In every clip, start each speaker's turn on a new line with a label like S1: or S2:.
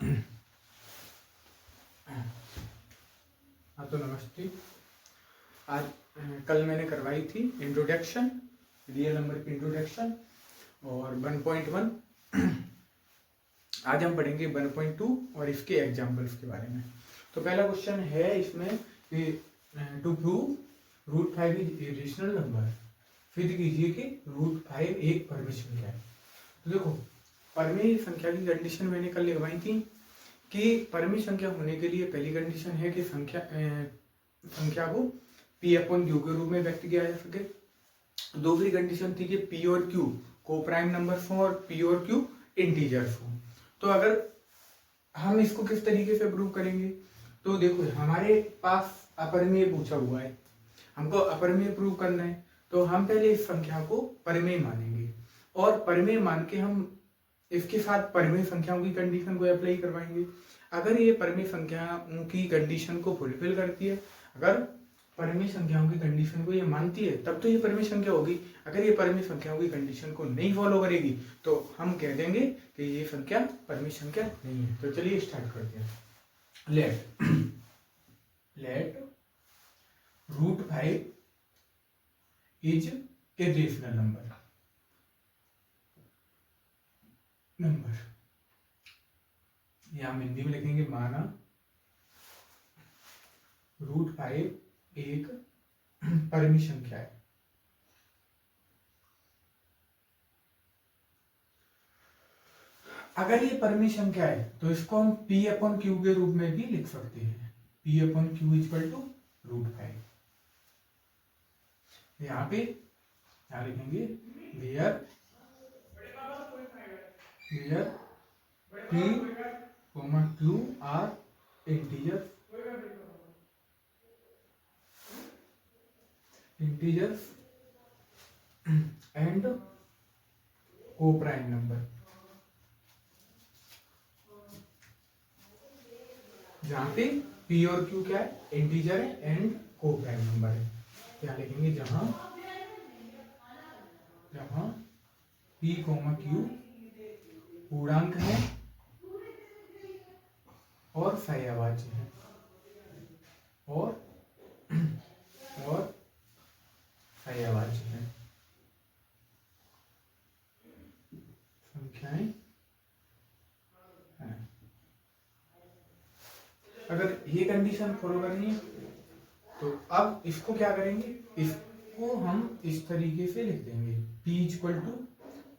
S1: हाँ तो नमस्ते। आज कल मैंने करवाई थी इंट्रोडक्शन, रियल नंबर की इंट्रोडक्शन और 1.1। आज हम पढ़ेंगे 1.2 और इसके एग्जाम्पल्स के बारे में। तो पहला क्वेश्चन है इसमें कि to prove root 5 is a rational number, फिर कीजिए कि रूट 5 एक परमेय संख्या है। तो देखो, परमेय संख्या की कंडीशन मैंने कल लिखवाई थी कि परमेय संख्या होने के लिए पहली कंडीशन है कि संख्या को P अपॉन Q के रूप में व्यक्त किया जा सके। दूसरी कंडीशन थी कि P और Q को प्राइम नंबर्स हों और P और Q इंटीजर्स हों। तो अगर हम इसको किस तरीके से प्रूव करेंगे, तो देखो हमारे पास अपरिमेय पूछा हुआ है, हमको अपरिमेय प्रूव करना है। तो हम पहले इस संख्या को परिमेय मानेंगे और परिमेय मान के हम इसके साथ परिमेय संख्याओं की कंडीशन को अप्लाई करवाएंगे। अगर ये परिमेय संख्याओं की कंडीशन को फुलफिल करती है, अगर परिमेय संख्याओं की कंडीशन को ये मानती है, तब तो ये परिमेय संख्या होगी। अगर ये परिमेय संख्याओं की कंडीशन को नहीं फॉलो करेगी तो हम कह देंगे कि ये संख्या परिमेय संख्या नहीं है। तो चलिए स्टार्ट करते हैं। Let root 5 is a rational number. यहां हम हिंदी में लिखेंगे, माना रूट 5 एक परिमेय संख्या है। अगर ये परिमेय संख्या है तो इसको हम P अपॉन Q के रूप में भी लिख सकते हैं। P upon Q equal to root 5। यहाँ पे क्या लिखेंगे, where P, Q are integers and co prime number. जहां पे P और Q क्या है, इंटीजर है एंड को प्राइम नंबर है। क्या लिखेंगे, जहां P, Q पूर्णांक है और पर्यायवाची है और पर्यायवाची है संख्याएं हैं। अगर ये कंडीशन फॉलो करनी है तो अब इसको क्या करेंगे, इसको हम इस तरीके से लिख देंगे, P इक्वल टू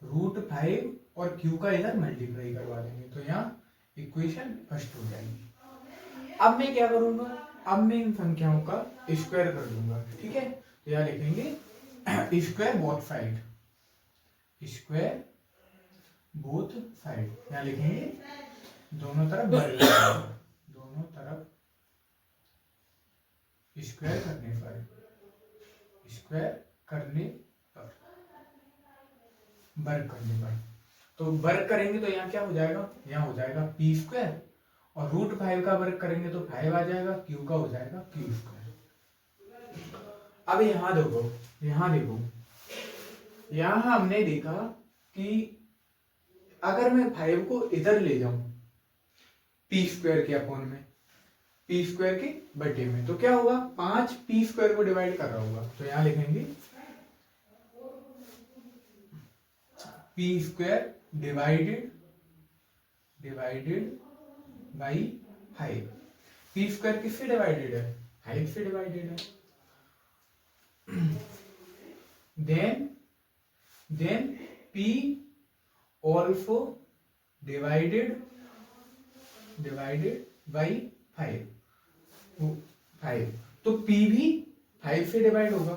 S1: रूट 5 और Q का इधर मल्टीप्लाई करवा देंगे। तो यहाँ इक्वेशन फर्स्ट हो जाएगी। अब मैं क्या करूंगा, अब मैं इन संख्याओं का स्क्वायर कर दूंगा। ठीक है, तो यहाँ लिखेंगे square both side, square both side. यहाँ लिखेंगे दोनों तरफ दोनों तरफ स्क्वायर करने पर वर्ग करने पर। तो वर्ग करेंगे तो यहाँ क्या हो जाएगा, यहाँ हो जाएगा P स्क्वायर और रूट 5 का वर्ग करेंगे तो 5 आ जाएगा, Q का हो जाएगा Q स्क्वायर। अब यहाँ देखो, यहाँ हमने देखा कि अगर मैं 5 को इधर ले जाऊं P स्क्वायर के अपॉन में, P स्क्वायर के बटे में, तो क्या होगा, 5 P स्क्वायर को डिवाइड कर रहा होगा। तो यहाँ लिखेंगे P square divided by 5। P square किससे डिवाइडेड है, 5 से डिवाइडेड है। Then P also divided by 5। तो P भी 5 से डिवाइड होगा।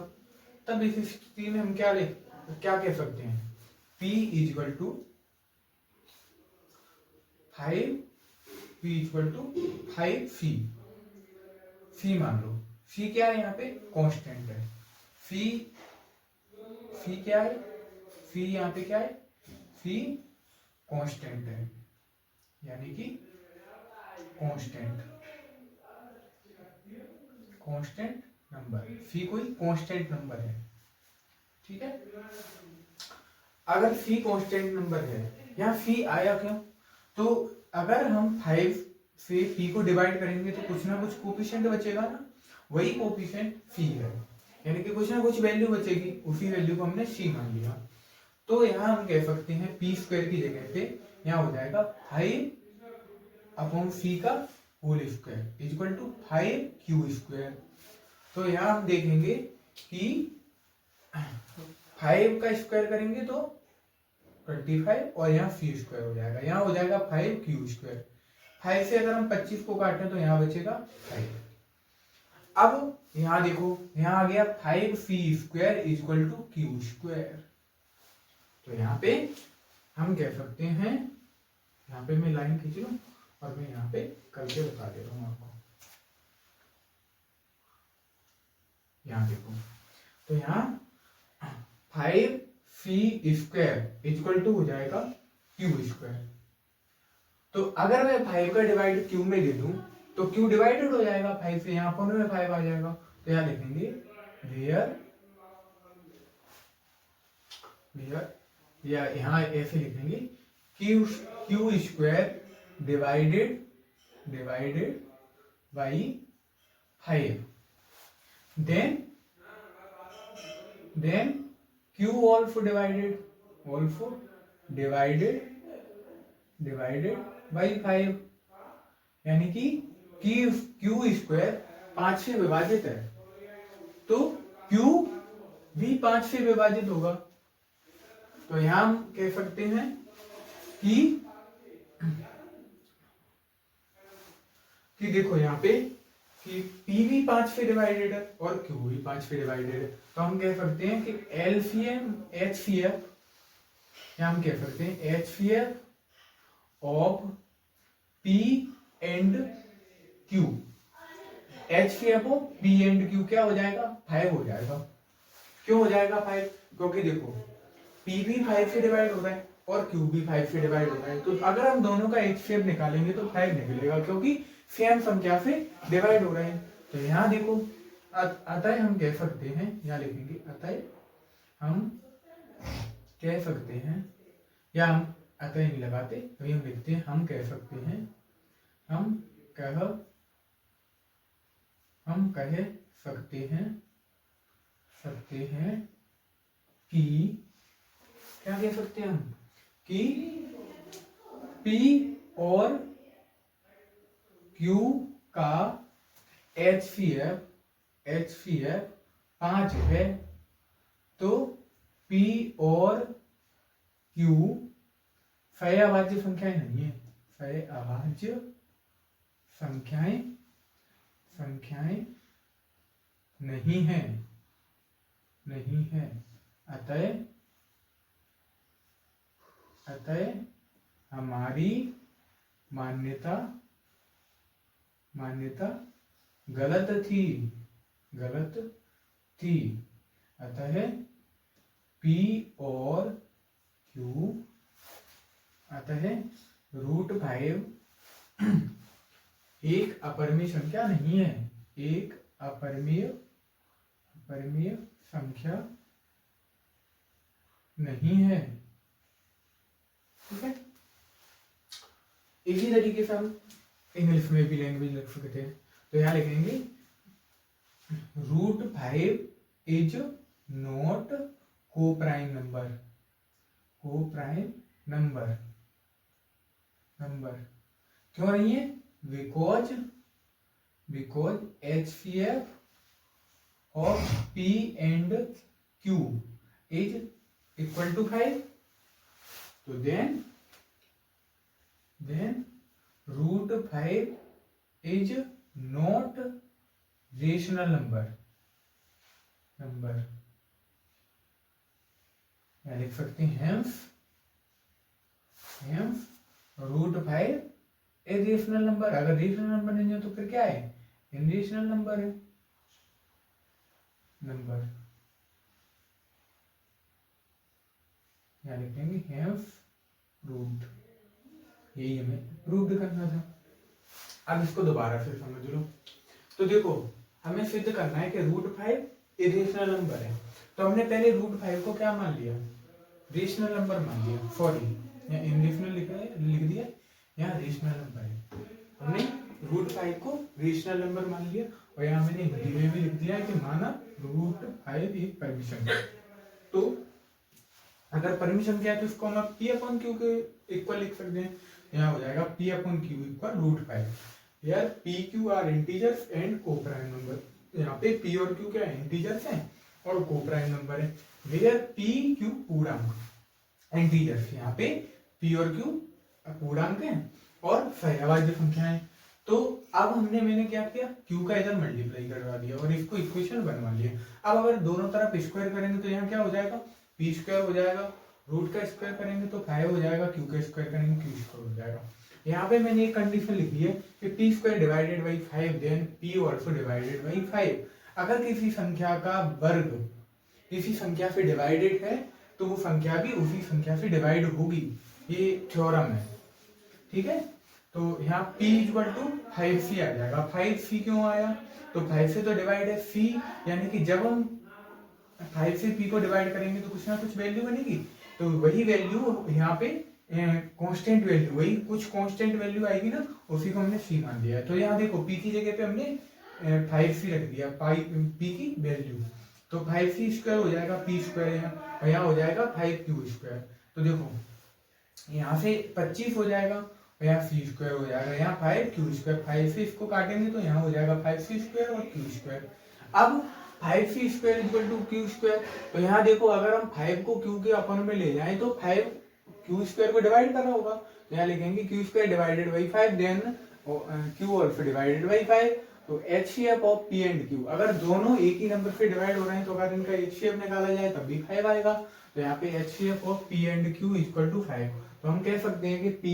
S1: तब इस स्थिति में हम क्या कह सकते हैं, P equal to 5C। C मान लो, C क्या है, यहाँ पे कांस्टेंट है। C क्या है, C यहाँ पे क्या है, C कांस्टेंट है, यानी कि कांस्टेंट नंबर। C कोई कांस्टेंट नंबर है। ठीक है, अगर C कांस्टेंट नंबर है, यहाँ C आया क्यों, तो अगर हम 5 से p को डिवाइड करेंगे तो कुछ ना कुछ कोफिशिएंट बचेगा ना, वही कोफिशिएंट c है, यानी कि कुछ ना कुछ वैल्यू बचेगी, उसी वैल्यू को हमने c मान लिया। तो यहाँ हम कह सकते हैं पी स्क्वायर की जगह पे यहाँ हो जाएगा 5/c का whole square equal to 5q square. तो यहाँ हम देखेंगे कि 5 का स्क्वायर करेंगे तो 25 और यहाँ c स्क्वायर हो जाएगा, यहाँ हो जाएगा 5q स्क्वायर। 5 से अगर हम 25 को काटें तो यहाँ बचेगा 5। अब यहाँ देखो, यहाँ आ गया 5c square equal to q square. तो यहाँ पे हम कह सकते हैं, यहाँ पे मैं लाइन खींच लूं और मैं यहाँ पे करके बता दे रहा हूँ आपको। यहाँ देखो, तो यहाँ 5c स्क्वायर इक्वल टू हो जाएगा q स्क्वायर। तो अगर मैं 5 का डिवाइड q में दे दूं तो q डिवाइडेड हो जाएगा 5 से, यहाँ पर में 5 आ जाएगा। तो यहाँ लिखेंगे वेयर, या यहाँ ऐसे लिखेंगे q square divided by 5, then q also divided by 5, यानी कि q स्क्वायर 5 से विभाजित है तो q भी 5 से विभाजित होगा। तो यहां हम कह सकते हैं कि देखो यहाँ पे कि p भी 5 से डिवाइडेड है और q भी 5 से डिवाइडेड है। तो हम कह सकते हैं कि LCM HCF, या हम कह सकते हैं HCF of p and q। HCF of p and q क्या हो जाएगा? 5 हो जाएगा। क्यों हो जाएगा 5? क्योंकि देखो p भी 5 से डिवाइड हो रहा है और q भी 5 से डिवाइड हो रहा है। तो अगर हम दोनों का HCF निकालेंगे तो 5 निकलेगा, क्योंकि सेम संख्या से डिवाइड हो रहे हैं। तो यहाँ देखो, अतः हम कह सकते हैं, यहाँ लिखेंगे अतः हम कह सकते हैं, या हम अतः नहीं लगाते, अभी हम लिखते हैं हम कह सकते हैं, हम कह सकते हैं कि, क्या कह सकते हैं हम, कि p और q का HCF 5 है, तो p और q अभाज्य संख्याएं नहीं है, अभाज्य संख्याएं नहीं है। अतः हमारी मान्यता गलत थी। अतः p और q, अतः √5 एक अपरिमेय संख्या नहीं है, एक अपरिमेय संख्या नहीं है। ठीक है, इसी तरीके से हम इंग्लिश में भी लैंग्वेज लिख सकते हैं। तो यहाँ लिखेंगे √5 इज नॉट कोप्राइम नंबर। क्यों नहीं है? Because HCF of p and q is equal to 5। तो देन √5 इज नॉट रेशनल नंबर। लिख सकते हैं हेंस √5 इज रेशनल नंबर। अगर रेशनल नंबर नहीं है तो फिर क्या है? इनरेशनल नंबर है। यहाँ लिखेंगे हेंस प्रूव्ड, यही हमें प्रूव्ड करना था। अब इसको दोबारा फिर समझ लो। तो देखो, हमें सिद्ध करना है कि √5 इरेशनल नंबर है। तो हमने पहले √5 को क्या मान लिया? रेशनल नंबर मान लिया, सॉरी यहाँ इरेशनल लिख दिया, यहाँ रेशनल नंबर है, हमने रूट 5 को रेशनल नंबर मान लिया और यहाँ मैंने हिंदी में भी लिख दिया है कि माना रूट 5 एक परमिशन है। तो अगर परमिशन क्या है तो इसको हम पी अपॉन क्यू के इक्वल लिख सकते हैं। यहाँ हो जाएगा P upon Q equal root 5। यार P Q are integers and co prime number. यहाँ पे पी और क्यू क्या है, इंटीजर्स हैं और को प्राइम नंबर है। वेयर पी क्यू पूर्णांक इंटीजर्स, यहाँ पे पी और क्यू पूर्णांक है और अभाज्य संख्या है। तो अब मैंने क्या किया, क्यू का इधर मल्टीप्लाई करवा दिया और इसको इक्वेशन बनवा लिया। अब अगर दोनों तरफ स्क्वायर करेंगे तो यहाँ क्या हो जाएगा, पी स्क्वायर हो जाएगा, रूट का स्क्वायर करेंगे तो 5 हो जाएगा, क्यू का स्क्वायर करेंगे क्यू स्क्वायर हो जाएगा। यहाँ पे मैंने एक कंडीशन लिखी है कि P square divided by 5 then P also divided by 5। अगर किसी संख्या का वर्ग किसी संख्या से डिवाइडेड है तो वो संख्या भी उसी संख्या से डिवाइड होगी, ये थ्योरम है, ठीक है। तो यहाँ p इक्वल टू 5c आ जाएगा। 5c क्यों आया, तो 5 से तो डिवाइड है c, यानी कि जब हम 5 से p को डिवाइड करेंगे तो कुछ ना कुछ वैल्यू बनेगी, तो वही वैल्यू यहाँ पे कांस्टेंट वैल्यू, वही कुछ कांस्टेंट वैल्यू आएगी ना, उसी को हमने c मान दिया। तो यहाँ देखो p की जगह पे हमने 5c रख दिया, p की वैल्यू, तो 5c स्क्वायर हो जाएगा p स्क्वायर यहाँ, और यहाँ हो जाएगा 5q स्क्वायर। तो देखो यहाँ से 25 हो जाएगा और यहाँ c स्क्वायर हो जाएगा, यहाँ 5q स्क्वायर, 5 से इसको काटेंगे तो यहाँ हो जाएगा 5c स्क्वायर और q स्क्वायर। अब 5c square equal to q square, तो यहाँ देखो अगर हम 5 को q के अपन में ले जाएं तो 5 q स्क्वायर को डिवाइड करना होगा, तो यहाँ लिखेंगे q square divided by 5 then q also divided by 5। तो HCF of P and Q, अगर दोनों एक ही नंबर से डिवाइड हो रहे हैं तो अगर इनका HCF निकाला जाए तब भी 5 आएगा। तो यहाँ पे HCF of P and Q equal to 5। तो हम कह सकते हैं कि P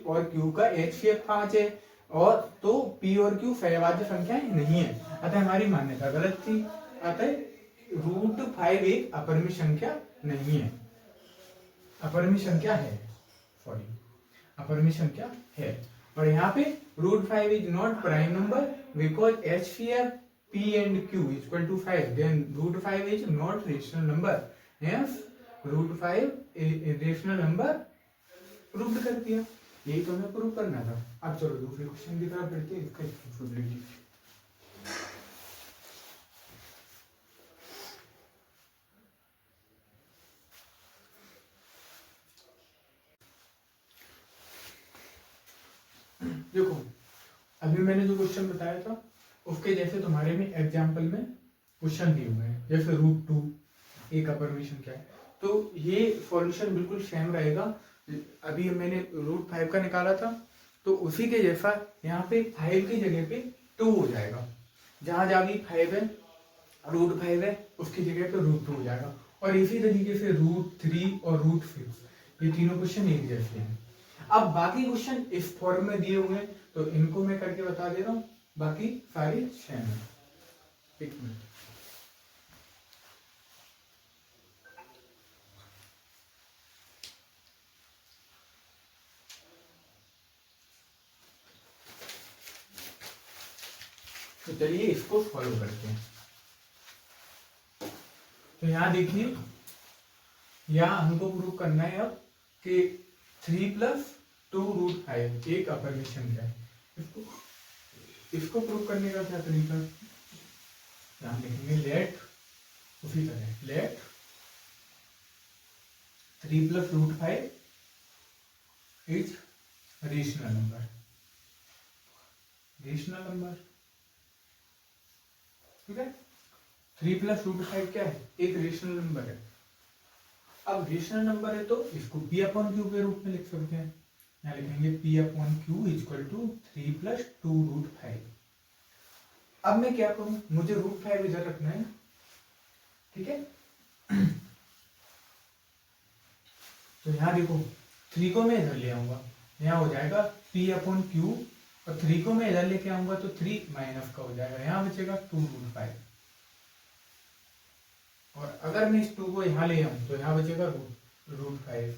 S1: और Q का HCF 5 है, और तो P और Q सहभाज्य संख्याएं नहीं है, अतः हमारी मान्यता गलत थी। अतः रूट 5 एक अपरिमेय संख्या नहीं है, अपरिमेय संख्या है, सॉरी अपरिमेय संख्या है। और यहाँ पे root 5 is not prime number because HCF P and Q equal to 5, then root 5 is not rational number, hence root 5 rational number prove कर दिया। यही तो हमें प्रूव करना था। अब चलो दूसरे क्वेश्चन की तरफ बढ़ते हैं, इसका प्रूफ लीजिए। देखो अभी मैंने जो क्वेश्चन बताया था उसके जैसे तुम्हारे में एग्जाम्पल में क्वेश्चन दिए हुए हैं, जैसे रूट 2 एक अपरिमेय संख्या है, तो ये सॉल्यूशन बिल्कुल सेम रहेगा। अभी मैंने रूट 5 का निकाला था तो उसी के जैसा यहाँ पे 5 की जगह पे 2 हो जाएगा, जहां जहां भी 5 है रूट 5 है उसकी जगह पे रूट 2 हो जाएगा। और इसी तरीके से रूट 3 और रूट 6 ये तीनों क्वेश्चन एक जैसे हैं। अब बाकी क्वेश्चन इस फॉर्म में दिए हुए हैं तो इनको मैं करके बता दे रहा हूँ, बाकी सारे सेम है। एक मिनट, तो चलिए इसको फॉलो करते हैं। तो यहाँ देखिए, यहाँ हमको प्रूव करना है अब कि 3 + 2 रूट 5 एक अपरिमेय संख्या है। इसको प्रूव करने का क्या तरीका, यहाँ लिखेंगे लेट, उसी तरह let 3 + root 5 is rational number, rational number, ठीक है। 3 + रूट 5 क्या है, एक रेशनल नंबर है। अब रेशनल नंबर है तो इसको P अपॉन Q के रूप में लिख सकते हैं, यहाँ लिखेंगे P upon Q equal to 3 + 2 root 5। अब मैं क्या करूं, मुझे रूट 5 इधर रखना है, ठीक है। तो यहाँ देखो 3 को मैं इधर ले आऊंगा, यहाँ हो जाएगा P अपॉन Q, और 3 को मैं इधर लेके आऊंगा तो 3 माइनस का हो जाएगा, यहाँ बचेगा 2 रूट 5। और अगर मैं इस 2 को यहाँ ले आऊँ तो यहाँ बचेगा रूट 5,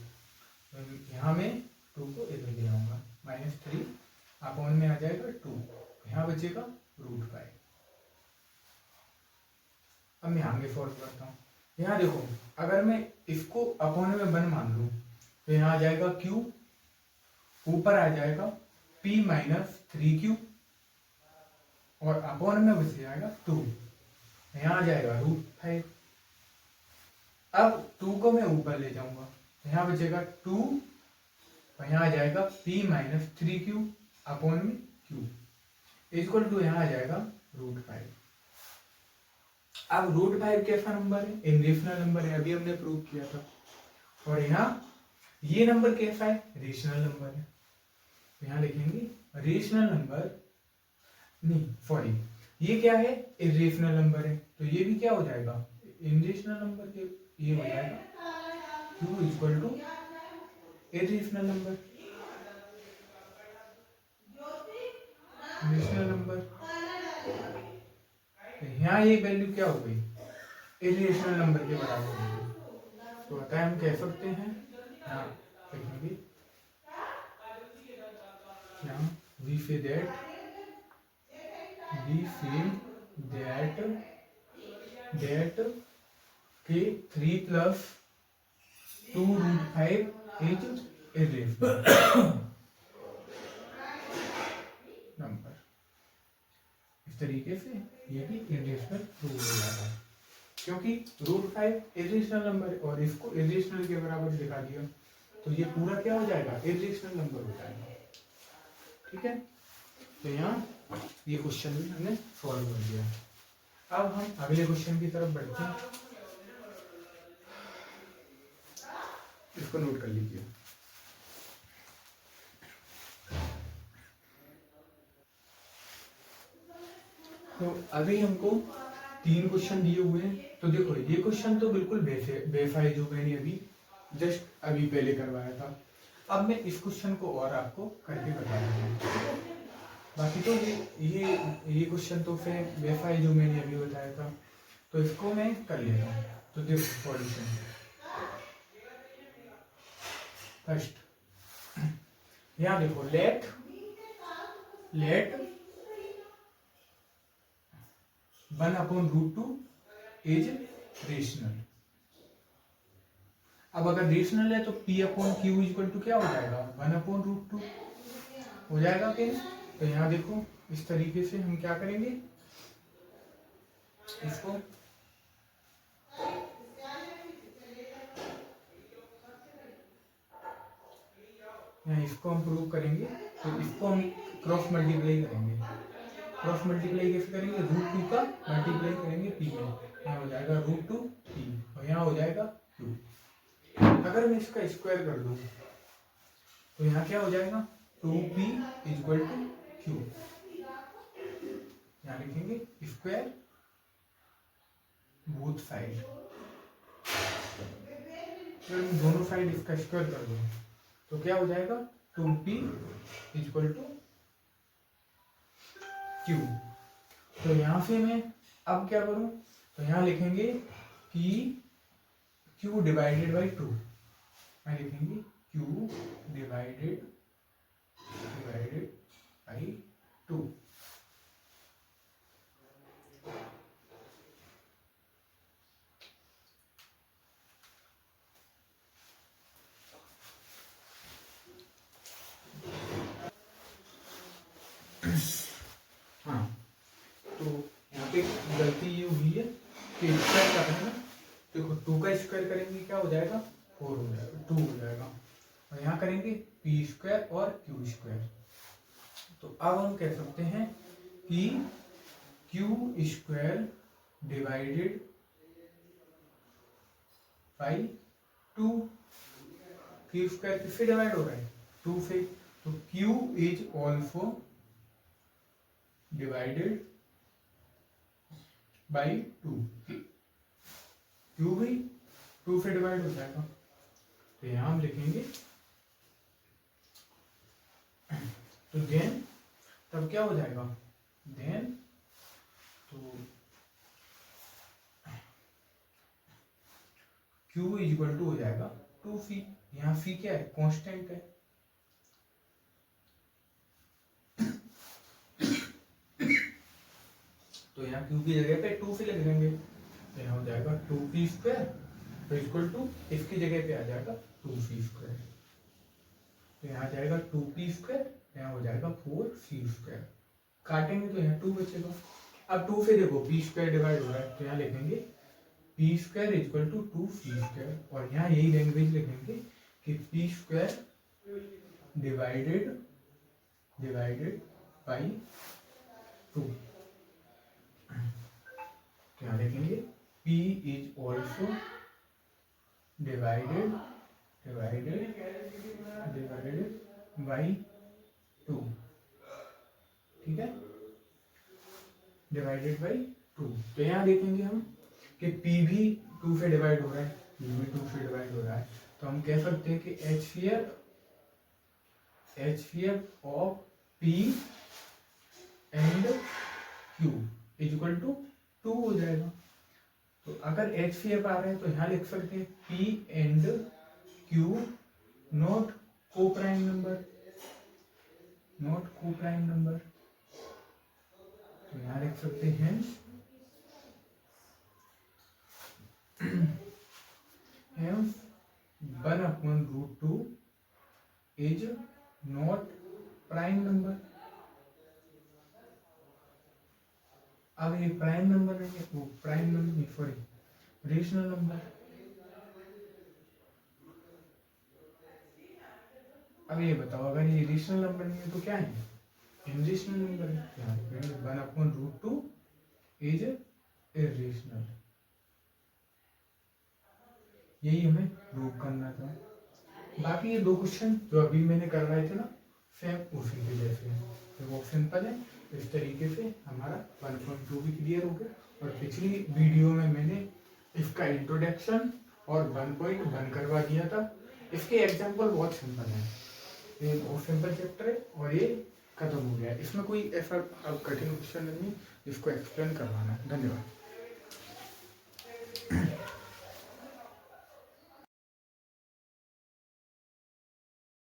S1: तो यहाँ मैं 2 को इधर ले आऊंगा, -3 अपॉन में आ जाएगा 2, यहाँ बचेगा रूट 5। अब मैं आगे सॉल्व करता हूँ। यहाँ देखो अगर मैं इसको अपॉन में 1 मान लूँ तो यहाँ आ जाएगा Q, ऊपर आ जाएगा p माइनस 3q और अपॉन में बच जाएगा 2, यहाँ आ जाएगा √5। अब 2 को मैं ऊपर ले जाऊंगा, यहाँ बचेगा 2 और यहाँ आ जाएगा p माइनस 3q अपॉन में q इक्वल टू यहाँ आ जाएगा √5। अब √5 कैसा नंबर है? इरेशनल नंबर है, अभी हमने प्रूव किया था। और यहाँ ये नंबर कैसा है? रेशनल नंबर है। तो यहाँ लिखेंगे रेशनल नंबर, नहीं सॉरी, ये क्या है? इरेशनल नंबर है, तो ये भी क्या हो जाएगा? इरेशनल नंबर के ये हो जाएगा q equal to irrational number. Rational number, तो यहाँ ये वैल्यू क्या हो गई? इरेशनल नंबर के बराबर हो गई। तो अतः हम कह सकते हैं, यहाँ लिखेंगे, यहाँ we say that के 3 plus 2√5 is irrational नंबर। इस तरीके से ये भी इरेशनल प्रूव हो जाता है, क्योंकि √5 इरेशनल नंबर है और इसको इरेशनल के बराबर दिखा दिया, तो ये पूरा क्या हो जाएगा? इरेशनल नंबर हो जाएगा। ठीक है, तो यहाँ ये क्वेश्चन भी हमने सॉल्व कर दिया। अब हम अगले क्वेश्चन की तरफ बढ़ते हैं, इसको नोट कर लीजिए। तो अभी हमको 3 क्वेश्चन दिए हुए हैं। तो देखो ये क्वेश्चन तो बिल्कुल बेसा है, जो मैंने अभी जस्ट अभी पहले करवाया था। अब मैं इस क्वेश्चन को और आपको करके बता रहा हूँ। बाकी तो ये क्वेश्चन तो फिर वैसा है जो मैंने अभी बताया था, तो इसको मैं कर लेता हूँ। तो देखो सॉल्यूशन फर्स्ट, यहाँ देखो लेट 1/√2 इज रेशनल। अब अगर रेशनल है तो p/q इक्वल टू क्या हो जाएगा? 1/√2 हो जाएगा कि? तो यहाँ देखो इस तरीके से हम क्या करेंगे, इसको यहाँ इसको हम प्रूव करेंगे। तो इसको हम क्रॉस मल्टीप्लाई करेंगे। क्रॉस मल्टीप्लाई कैसे करेंगे? √2 का मल्टीप्लाई करेंगे p में, यहाँ हो जाएगा √2 p और यहाँ हो जाएगा q। अगर मैं इसका स्क्वायर कर दूं तो यहाँ क्या हो जाएगा? 2p equal to q। यहाँ लिखेंगे स्क्वायर बोथ साइड। अगर मैं दोनों साइड इसका स्क्वायर कर दूं तो क्या हो जाएगा? 2p equal to q। तो यहाँ से मैं अब क्या करूं? तो यहाँ लिखेंगे कि q डिवाइडेड बाई 2, मैं लिखेंगे q डिवाइडेड बाई 2। हाँ, तो यहाँ पे गलती ये हुई है कि स्क्वायर करना, देखो 2 का स्क्वायर करेंगे क्या हो जाएगा? 4 हो जाएगा, 2 हो जाएगा। और यहाँ करेंगे p स्क्वायर और q स्क्वायर। तो अब हम कह सकते हैं कि q square divided by 2। q square किससे डिवाइड हो रहा है? 2 से। तो q is also divided by 2। q भी 2 से डिवाइड हो जाएगा। तो यहां हम लिखेंगे, तो देन तब क्या हो जाएगा? देन तो q इक्वल टू हो जाएगा 2c। यहाँ c क्या है? कांस्टेंट है। तो यहाँ q की जगह पे 2c लिख देंगे, यहाँ हो जाएगा 2p स्क्वायर तो इक्वल टू इसकी जगह पे आ जाएगा 2c स्क्वायर। तो यहाँ जाएगा 2p², यहाँ हो जाएगा 4c²। काटेंगे तो यहाँ 2 बचेगा। अब 2 से देखो p² डिवाइड हो रहा है, तो यहाँ लिखेंगे p² = 2c², और यहाँ यही लैंग्वेज लिखेंगे कि p² डिवाइडेड बाई 2। क्या लिखेंगे p is also divided by 2, ठीक है, डिवाइडेड बाई 2। तो यहाँ देखेंगे हम कि p भी 2 से डिवाइड हो रहा है, p भी 2 से डिवाइड हो रहा है, तो हम कह सकते हैं कि HCF of p and q = 2 हो जाएगा। तो अगर HCF आ रहा है तो यहाँ लिख सकते हैं p एंड q नॉट को प्राइम नंबर, तो यहाँ लिख सकते हैं hence 1/√2 is not prime number. अब ये प्राइम नंबर नहीं है, वो प्राइम नंबर नहीं, सॉरी रेशनल नंबर। अब ये बताओ अगर ये रेशनल नंबर नहीं है तो क्या है, इरेशनल नंबर है। 1/√2 इज इरेशनल, यही हमें प्रूव करना था। बाकी ये 2 क्वेश्चन जो अभी मैंने करवाए थे ना, सेम उसी के जैसे हैं, तो वो सिंपल है। इस तरीके से हमारा 1.2 भी क्लियर हो गया। और पिछली वीडियो में मैंने इसका इंट्रोडक्शन और 1.1 करवा दिया था। इसके एग्जाम्पल बहुत सिंपल है, ये बहुत सिंपल चैप्टर है और ये खत्म हो गया। इसमें कोई ऐसा कठिन क्वेश्चन नहीं है जिसको एक्सप्लेन करवाना है। धन्यवाद।